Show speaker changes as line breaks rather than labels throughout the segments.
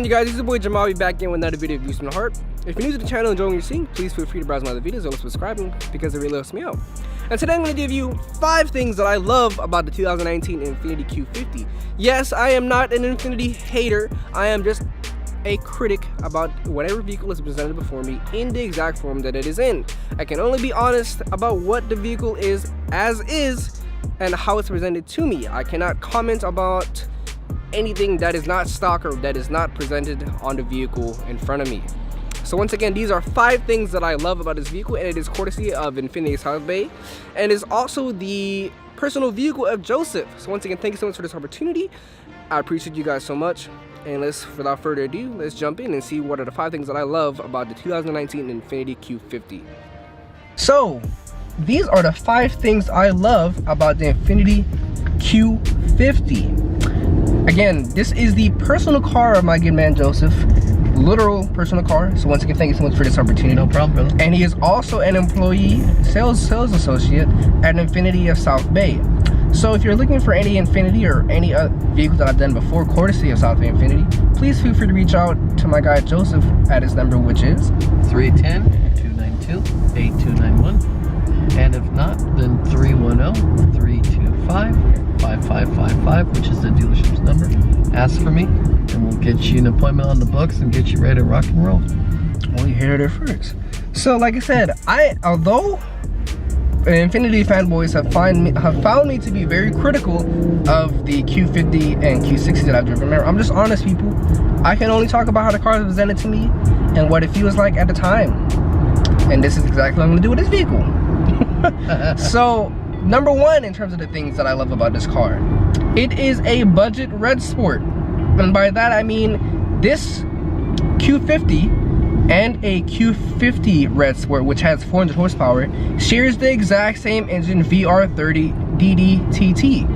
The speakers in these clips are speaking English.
you guys? This is your boy Jeameave back in with another video of Views from the Heart. If you're new to the channel and enjoying what you're seeing, please feel free to browse my other videos or subscribing because it really helps me out. And today I'm going to give you 5 things that I love about the 2019 Infiniti Q50. Yes, I am not an Infiniti hater. I am just a critic about whatever vehicle is presented before me in the exact form that it is in. I can only be honest about what the vehicle is as is and how it's presented to me. I cannot comment about anything that is not stock or that is not presented on the vehicle in front of me. So once again, these are 5 things that I love about this vehicle, and it is courtesy of Infiniti South Bay and is also the personal vehicle of Joseph. So once again, thank you so much for this opportunity. I appreciate you guys so much, and without further ado, let's jump in and see what are the 5 things that I love about the 2019 Infiniti Q50. So these are the 5 things I love about the Infiniti Q50. Again, this is the personal car of my good man Joseph. Literal personal car. So once again, thank you so much for this opportunity.
No problem.
And he is also an employee, sales associate at Infiniti of South Bay. So if you're looking for any Infiniti or any vehicles that I've done before, courtesy of South Bay Infiniti, please feel free to reach out to my guy Joseph at his number, which is
310-292-8291. And if not, then 310-325-5555, which is the dealership's number. Ask for me, and we'll get you an appointment on the books and get you ready to rock and roll.
Well, you heard it first. So, like I said, although Infiniti fanboys have found me to be very critical of the Q50 and Q60 that I've driven. Remember, I'm just honest, people. I can only talk about how the car is presented to me and what it feels like at the time. And this is exactly what I'm going to do with this vehicle. So, number 1 in terms of the things that I love about this car, it is a budget red sport. And by that I mean this Q50 and a Q50 red sport, which has 400 horsepower, shares the exact same engine, VR30 DDTT,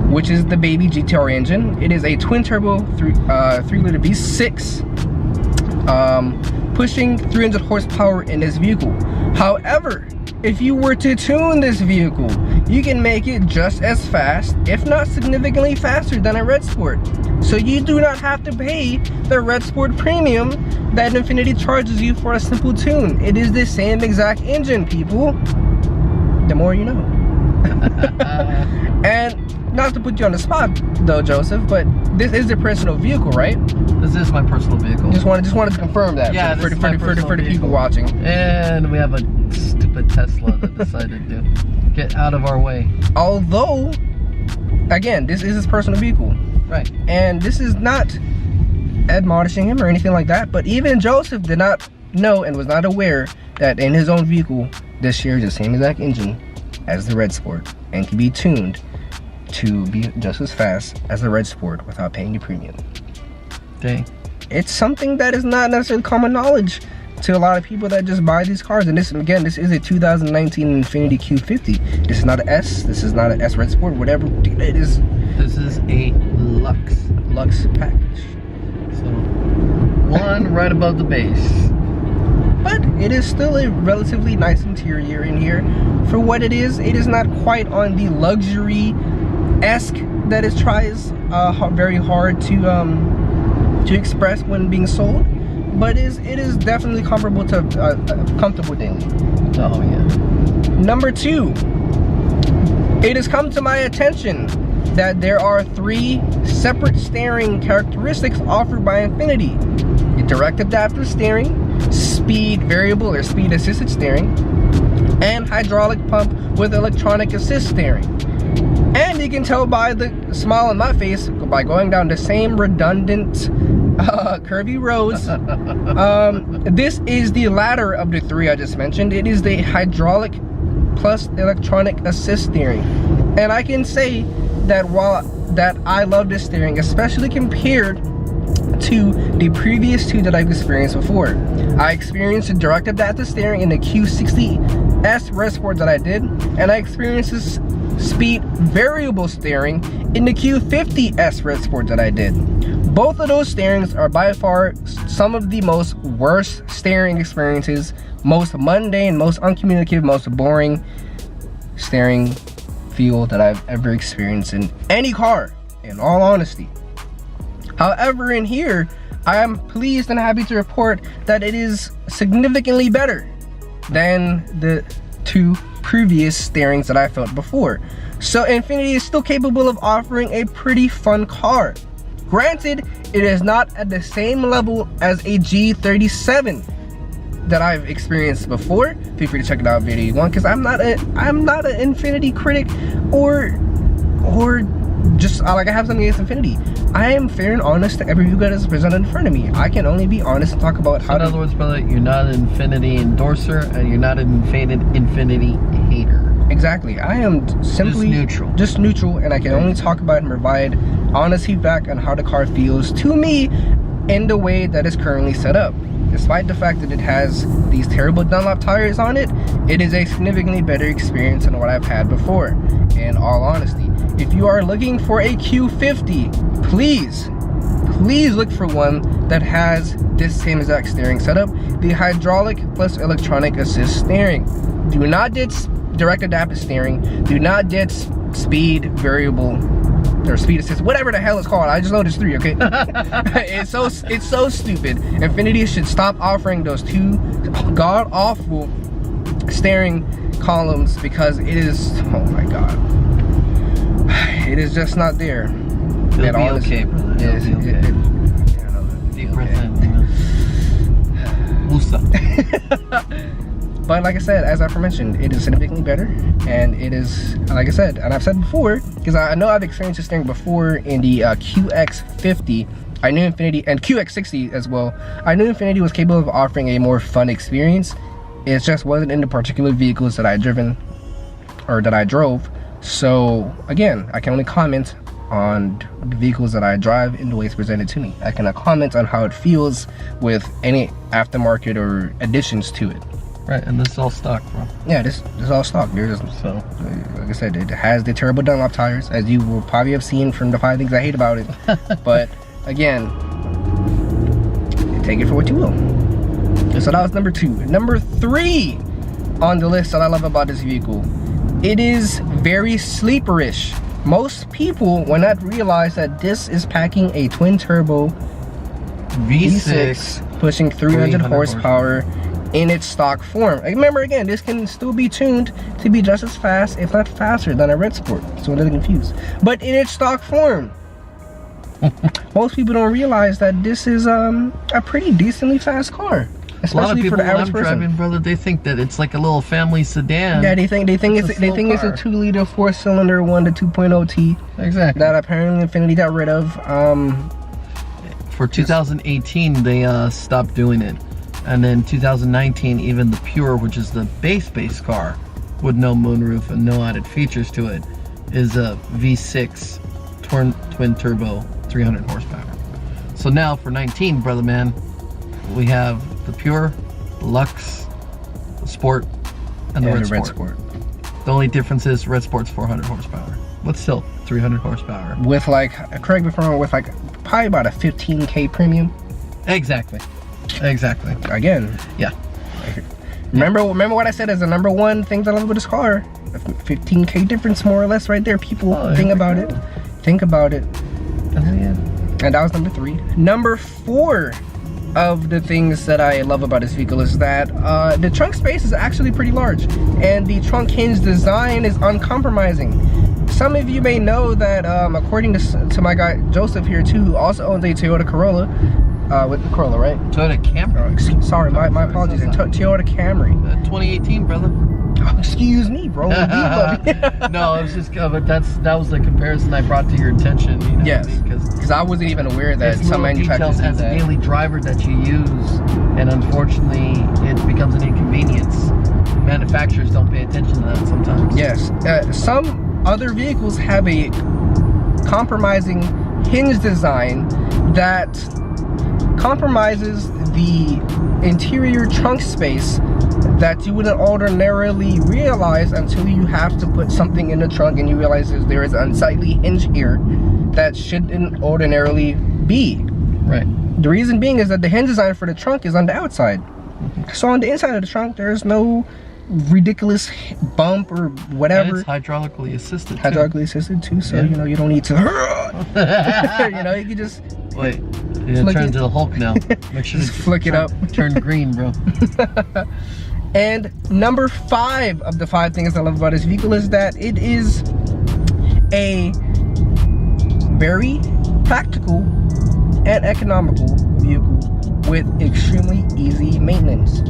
which is the baby GTR engine. It is a twin turbo 3-liter V6, pushing 300 horsepower in this vehicle. However, if you were to tune this vehicle, you can make it just as fast, if not significantly faster than a red sport. So you do not have to pay the red sport premium that Infiniti charges you for a simple tune. It is the same exact engine, people. The more you know. And not to put you on the spot though, Joseph, but this is the personal vehicle, right?
This is my personal vehicle.
Just wanted to confirm that. Yeah, for the people watching.
And we have a stupid Tesla that decided to get out of our way.
Although, again, this is his personal vehicle.
Right. And
this is not admonishing him or anything like that, but even Joseph did not know and was not aware that in his own vehicle, this shares the same exact engine as the red sport and can be tuned to be just as fast as the red sport without paying the premium.
Dang.
It's something that is not necessarily common knowledge to a lot of people that just buy these cars. And this, again, this is a 2019 Infiniti Q50. This is not an S. This is not an S red sport. Whatever it is.
This is a Lux
package.
So 1 right above the base.
But it is still a relatively nice interior in here. For what it is not quite on the luxury-esque that it tries very hard to express when being sold. But it is definitely comparable to comfortable daily.
Oh yeah.
Number 2, it has come to my attention that there are 3 separate steering characteristics offered by Infiniti: the direct adaptive steering, speed variable or speed assisted steering, and hydraulic pump with electronic assist steering. And you can tell by the smile on my face by going down the same redundant curvy roads. This is the latter of the 3 I just mentioned. It is the hydraulic plus electronic assist steering. And I can say that I love this steering, especially compared to the previous 2 that I've experienced before. I experienced the direct adaptive steering in the Q60S red sport that I did, and I experienced this speed variable steering in the Q50S red sport that I did. Both of those steerings are by far some of the most worst steering experiences, most mundane, most uncommunicative, most boring steering feel that I've ever experienced in any car, in all honesty. However, in here, I am pleased and happy to report that it is significantly better than the two previous steerings that I felt before. So Infiniti is still capable of offering a pretty fun car. Granted, it is not at the same level as a G37 that I've experienced before. Feel free to check it out video 1, because I'm not an Infiniti critic or just like I have something against Infiniti. I am fair and honest to every review that is presented in front of me. I can only be honest and talk about how.
In other words, brother, you're not an Infiniti endorser and you're not an Infiniti hater.
Exactly. I am simply just neutral, and I can only talk about and provide honest feedback on how the car feels to me in the way that is currently set up. Despite the fact that it has these terrible Dunlop tires on it, it is a significantly better experience than what I've had before, in all honesty. If you are looking for a Q50, please look for one that has this same exact steering setup, the hydraulic plus electronic assist steering. Do not get direct adaptive steering, do not get speed variable or speed assist, whatever the hell it's called. I just know there's 3, okay? it's so stupid. Infiniti should stop offering those 2 god-awful steering columns, because it is, oh my god, it is just not there.
It'll be okay, brother. Deep breath in. Wusa.
But like I said, as I mentioned, it is significantly better, and it is, like I said, and I've said before, because I know I've experienced this steering before in the QX50. I knew Infiniti, and QX60 as well. I knew Infiniti was capable of offering a more fun experience. It just wasn't in the particular vehicles that I drove. So again, I can only comment on the vehicles that I drive in the way it's presented to me. I cannot comment on how it feels with any aftermarket or additions to it.
Right, and this is all stock, bro.
Yeah, this is all stock. There's, so, like I said, it has the terrible Dunlop tires, as you will probably have seen from the 5 things I hate about it. But again, take it for what you will. So that was number 2. Number 3 on the list that I love about this vehicle, it is very sleeperish. Most people will not realize that this is packing a twin turbo V6 pushing 300 horsepower in its stock form. Remember, again, this can still be tuned to be just as fast, if not faster, than a Red Sport, so don't get confused. But in its stock form, most people don't realize that this is a pretty decently fast car, especially for the average person.
Driving, brother, they think that it's like a little family sedan.
Yeah, they think it's a 2-liter 4-cylinder 1 to 2.0 T.
Exactly.
That apparently Infiniti got rid of.
For 2018, they stopped doing it. And then 2019, even the Pure, which is the base car with no moonroof and no added features to it, is a V6 twin turbo 300 horsepower. So now for 19, brother man, we have the Pure, the Lux, the Sport, and the Red Sport. The only difference is Red Sport's 400 horsepower, but still 300 horsepower.
With like, correct me if I'm wrong, with like probably about a 15K premium.
Exactly.
Again,
yeah.
Remember what I said as the number 1 thing that I love with this car? A 15K difference, more or less, right there. People think about it. Think about it. And that was number 3. Number 4 of the things that I love about this vehicle is that the trunk space is actually pretty large, and the trunk hinge design is uncompromising. Some of you may know that according to my guy Joseph here too, who also owns a Toyota Corolla, with the Corolla, right?
Toyota Camry.
Sorry, my apologies. Toyota Camry.
2018, brother.
Oh, excuse me, bro.
No, it was just, but that was the comparison I brought to your attention. You know,
yes, because I wasn't even aware that some manufacturers do
as
that.
a daily driver that you use, and unfortunately, it becomes an inconvenience. Manufacturers don't pay attention to that sometimes.
Yes, some other vehicles have a compromising hinge design that compromises the interior trunk space that you wouldn't ordinarily realize until you have to put something in the trunk and you realize there is an unsightly hinge here that shouldn't ordinarily be.
Right.
The reason being is that the hinge design for the trunk is on the outside. So on the inside of the trunk, there's no ridiculous bump or whatever.
And it's hydraulically assisted.
Hydraulically assisted too, so you know you don't need to. You know, you can just
Wait, you're gonna turn into the Hulk now. Make sure
Just flick it up.
Turn green, bro.
And number 5 of the 5 things I love about this vehicle is that it is a very practical and economical vehicle with extremely easy maintenance.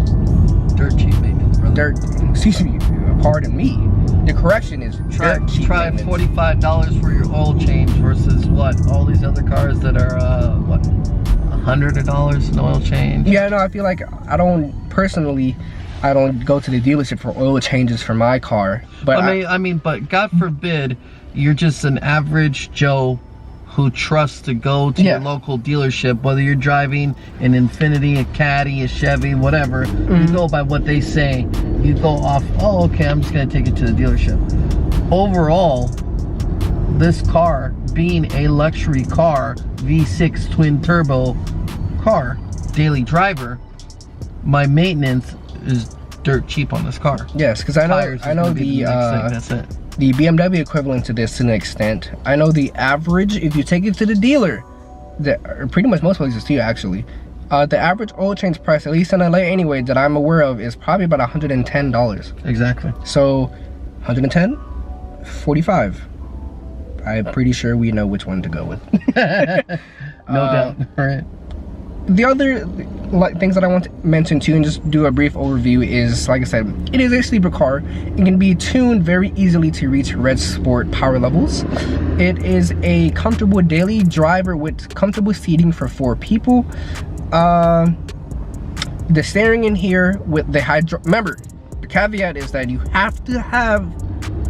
Dirt cheap maintenance, brother.
Excuse me, pardon me. The correction is dirt cheap
Try
maintenance.
$45 for your oil change versus what? All these other cars that are what? $100 an oil change.
Yeah, no, I feel like I don't go to the dealership for oil changes for my car. But
I mean, but God forbid you're just an average Joe who trusts to go to your local dealership, whether you're driving an Infiniti, a Caddy, a Chevy, whatever. You go by what they say. You go off, oh, okay, I'm just gonna take it to the dealership. Overall, this car being a luxury car, V6 twin turbo car, daily driver, my maintenance is dirt cheap on this car.
Yes, because I know the BMW equivalent to this to an extent. I know the average, if you take it to the dealer, pretty much most places too actually, the average oil change price, at least in LA anyway, that I'm aware of, is probably about $110.
Exactly.
So 110, 45. I'm pretty sure we know which one to go with.
No doubt. All right.
The other things that I want to mention too, and just do a brief overview, is, like I said, it is a sleeper car. It can be tuned very easily to reach red sport power levels. It is a comfortable daily driver with comfortable seating for 4 people. The steering in here with the remember, the caveat is that you have to have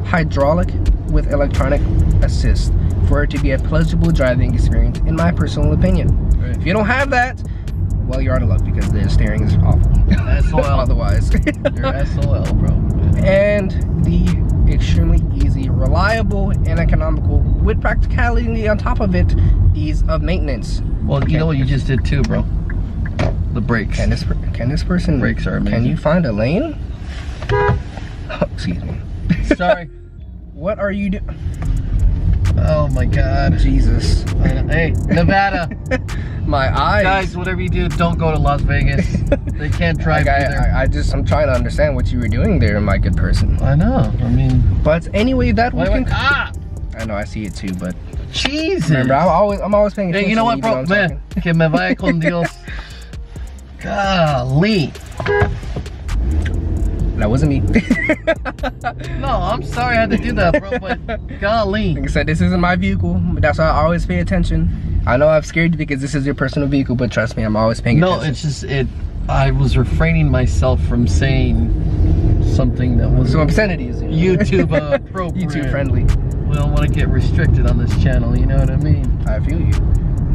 hydraulic with electronic assist for it to be a pleasurable driving experience, in my personal opinion. Right. If you don't have that, well, you're out of luck, because the steering is awful.
SOL.
Otherwise.
You're SOL, bro.
And the extremely easy, reliable, and economical, with practicality on top of it, ease of maintenance.
Well, you know what you just did too, bro? The brakes.
Can this person?
Brakes are amazing.
Can you find a lane? Oh, excuse me.
Sorry.
What are you doing?
Oh my God.
Jesus.
Hey, Nevada.
My eyes.
Guys, whatever you do, don't go to Las Vegas. They can't drive you there.
I'm trying to understand what you were doing there, my good person.
I know. I mean.
But anyway, that we can.
I
know, I see it too, but.
Jesus.
Remember, I'm always paying attention.
Hey, you know what, bro? Man, que me vaya con Dios. Golly.
That wasn't me.
No, I'm sorry I had to do that, bro, but golly.
Like I said, this isn't my vehicle, but that's why I always pay attention. I know I've scared you because this is your personal vehicle, but trust me, I'm always paying attention.
No, it's just, I was refraining myself from saying something that was
some obscenities.
YouTube appropriate.
YouTube friendly.
We don't want to get restricted on this channel, you know what I mean?
I feel you.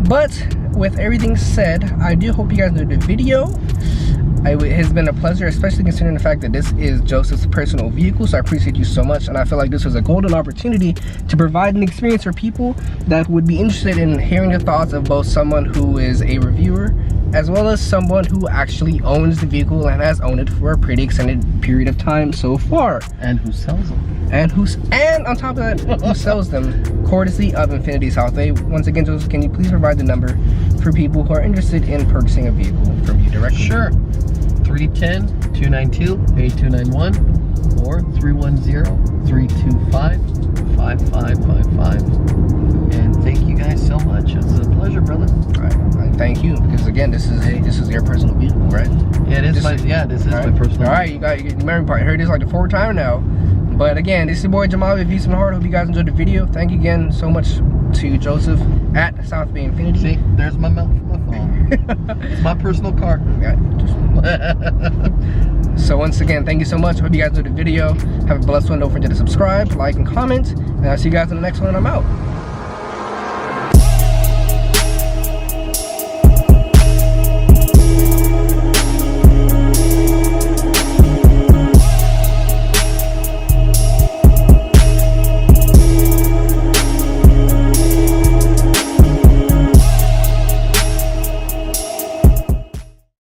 But with everything said, I do hope you guys enjoyed the video. It has been a pleasure, especially considering the fact that this is Joseph's personal vehicle, so I appreciate you so much, and I feel like this was a golden opportunity to provide an experience for people that would be interested in hearing the thoughts of both someone who is a reviewer as well as someone who actually owns the vehicle and has owned it for a pretty extended period of time so far.
And who sells them.
And on top of that, who sells them, courtesy of Infiniti South Bay. Once again, Joseph, can you please provide the number for people who are interested in purchasing a vehicle from you directly?
Sure. 310-292-8291 or 310-325-5555. And thank you guys so much. It was a pleasure, brother.
All right. Thank you, because again, this is your personal vehicle, right?
Yeah, this is my personal.
All right, you got the memory part. I heard this like the 4th time now. But again, this is your boy Jeameave, ViewsFromTheHeart. Hope you guys enjoyed the video. Thank you again so much to Joseph at South Bay Infiniti.
See, there's my mouth for my phone. It's my personal car.
Yeah, so once again, thank you so much. Hope you guys enjoyed the video. Have a blessed one. Don't forget to subscribe, like, and comment. And I'll see you guys in the next one, and I'm out.